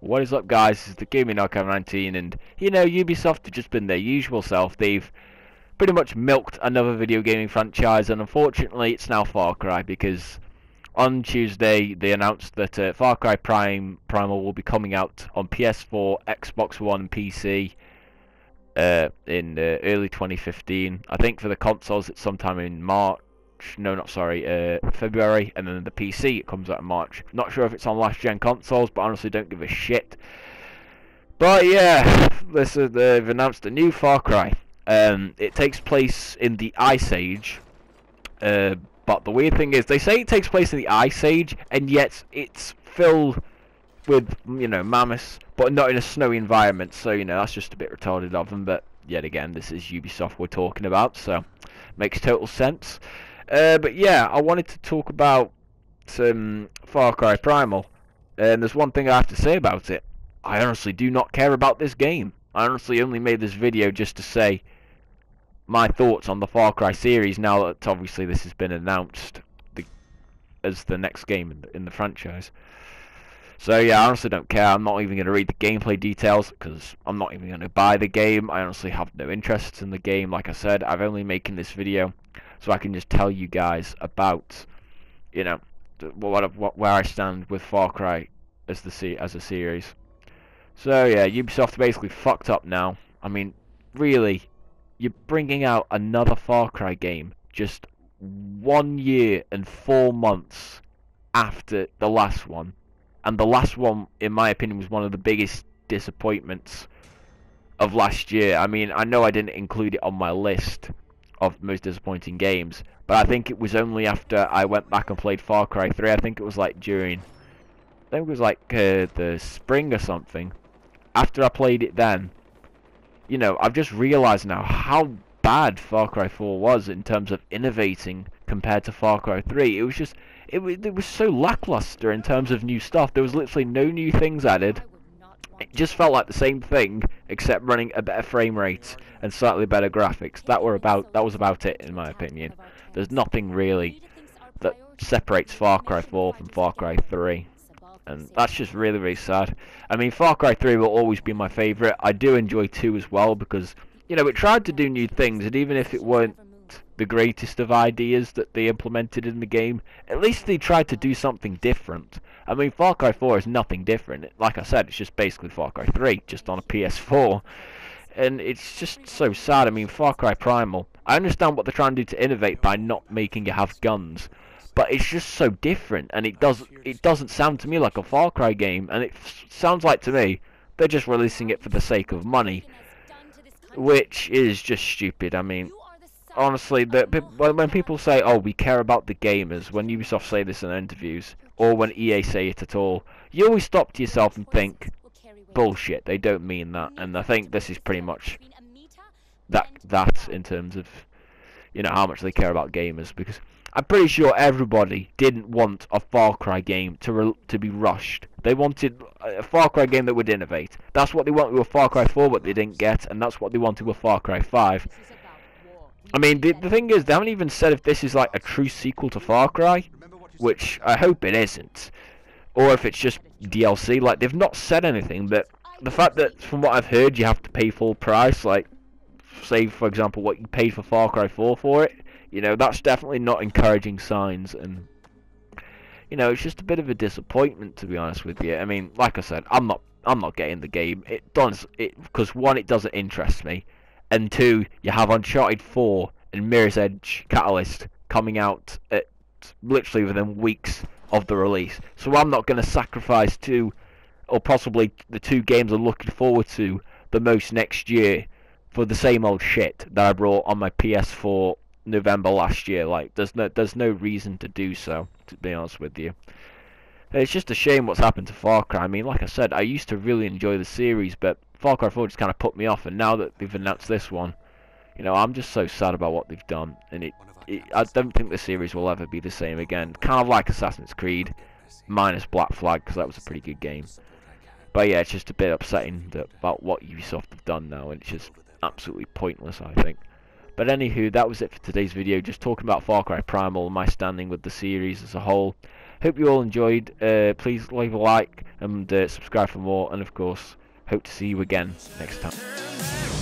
What is up, guys? This is the Gaming Archive 19, and you know, Ubisoft have just been their usual self. They've pretty much milked another video gaming franchise, and unfortunately, it's now Far Cry, because on Tuesday they announced that Far Cry Primal will be coming out on PS4, Xbox One, and PC in early 2015. I think for the consoles, it's sometime in March. No, not sorry, February, and then the PC it comes out in March. Not sure if it's on last gen consoles, but honestly don't give a shit. But yeah, they've announced a new Far Cry. It takes place in the Ice Age, but the weird thing is they say it takes place in the Ice Age, and yet it's filled with, you know, mammoths, but not in a snowy environment. So, you know, that's just a bit retarded of them. But yet again, this is Ubisoft we're talking about, so makes total sense. But yeah, I wanted to talk about some Far Cry Primal, and there's one thing I have to say about it. I honestly do not care about this game. I honestly only made this video just to say my thoughts on the Far Cry series, now that obviously this has been announced as the next game in the franchise. So yeah, I honestly don't care. I'm not even going to read the gameplay details, because I'm not even going to buy the game. I honestly have no interest in the game. Like I said, I'm only making this video so I can just tell you guys about, you know, where I stand with Far Cry as a series. So yeah, Ubisoft basically fucked up now. I mean, really, you're bringing out another Far Cry game just 1 year and 4 months after the last one. And the last one, in my opinion, was one of the biggest disappointments of last year. I mean, I know I didn't include it on my list of most disappointing games, but I think it was only after I went back and played Far Cry 3. I think it was like during, I think it was like the spring or something. After I played it then, you know, I've just realised now how bad Far Cry 4 was in terms of innovating compared to Far Cry 3. It was just, it was so lackluster in terms of new stuff. There was literally no new things added. It just felt like the same thing, except running a better frame rate and slightly better graphics. That was about it, in my opinion. There's nothing really that separates Far Cry 4 from Far Cry 3. And that's just really, really sad. I mean, Far Cry 3 will always be my favourite. I do enjoy 2 as well, because, you know, it tried to do new things, and even if it weren't the greatest of ideas that they implemented in the game, at least they tried to do something different. I mean, Far Cry 4 is nothing different. Like I said, it's just basically Far Cry 3, just on a PS4. And it's just so sad. I mean, Far Cry Primal, I understand what they're trying to do to innovate by not making it have guns, but it's just so different, and it doesn't sound to me like a Far Cry game, and it sounds like to me they're just releasing it for the sake of money, which is just stupid. I mean, honestly, when people say, oh, we care about the gamers, when Ubisoft say this in interviews, or when EA say it at all, you always stop to yourself and think, bullshit, they don't mean that. And I think this is pretty much that in terms of, you know, how much they care about gamers, because I'm pretty sure everybody didn't want a Far Cry game to be rushed. They wanted a Far Cry game that would innovate. That's what they wanted with Far Cry 4, but they didn't get, and that's what they wanted with Far Cry 5. I mean, the thing is, they haven't even said if this is like a true sequel to Far Cry, which I hope it isn't, or if it's just DLC. Like, they've not said anything, but the fact that, from what I've heard, you have to pay full price, like, say, for example, what you paid for Far Cry 4 for it, you know, that's definitely not encouraging signs, and, you know, it's just a bit of a disappointment, to be honest with you. I mean, like I said, I'm not getting the game. Because one, it doesn't interest me, and two, you have Uncharted 4 and Mirror's Edge Catalyst coming out at literally within weeks of the release. So I'm not going to sacrifice two, or possibly the 2 games I'm looking forward to the most next year, for the same old shit that I brought on my PS4 November last year. Like, there's no reason to do so, to be honest with you. It's just a shame what's happened to Far Cry. I mean, like I said, I used to really enjoy the series, but Far Cry 4 just kind of put me off, and now that they've announced this one, you know, I'm just so sad about what they've done, and I don't think the series will ever be the same again. Kind of like Assassin's Creed, minus Black Flag, because that was a pretty good game. But yeah, it's just a bit upsetting about what Ubisoft have done now, and it's just absolutely pointless, I think. But anywho, that was it for today's video, just talking about Far Cry Primal and my standing with the series as a whole. Hope you all enjoyed. Please leave a like and subscribe for more, and of course, hope to see you again next time.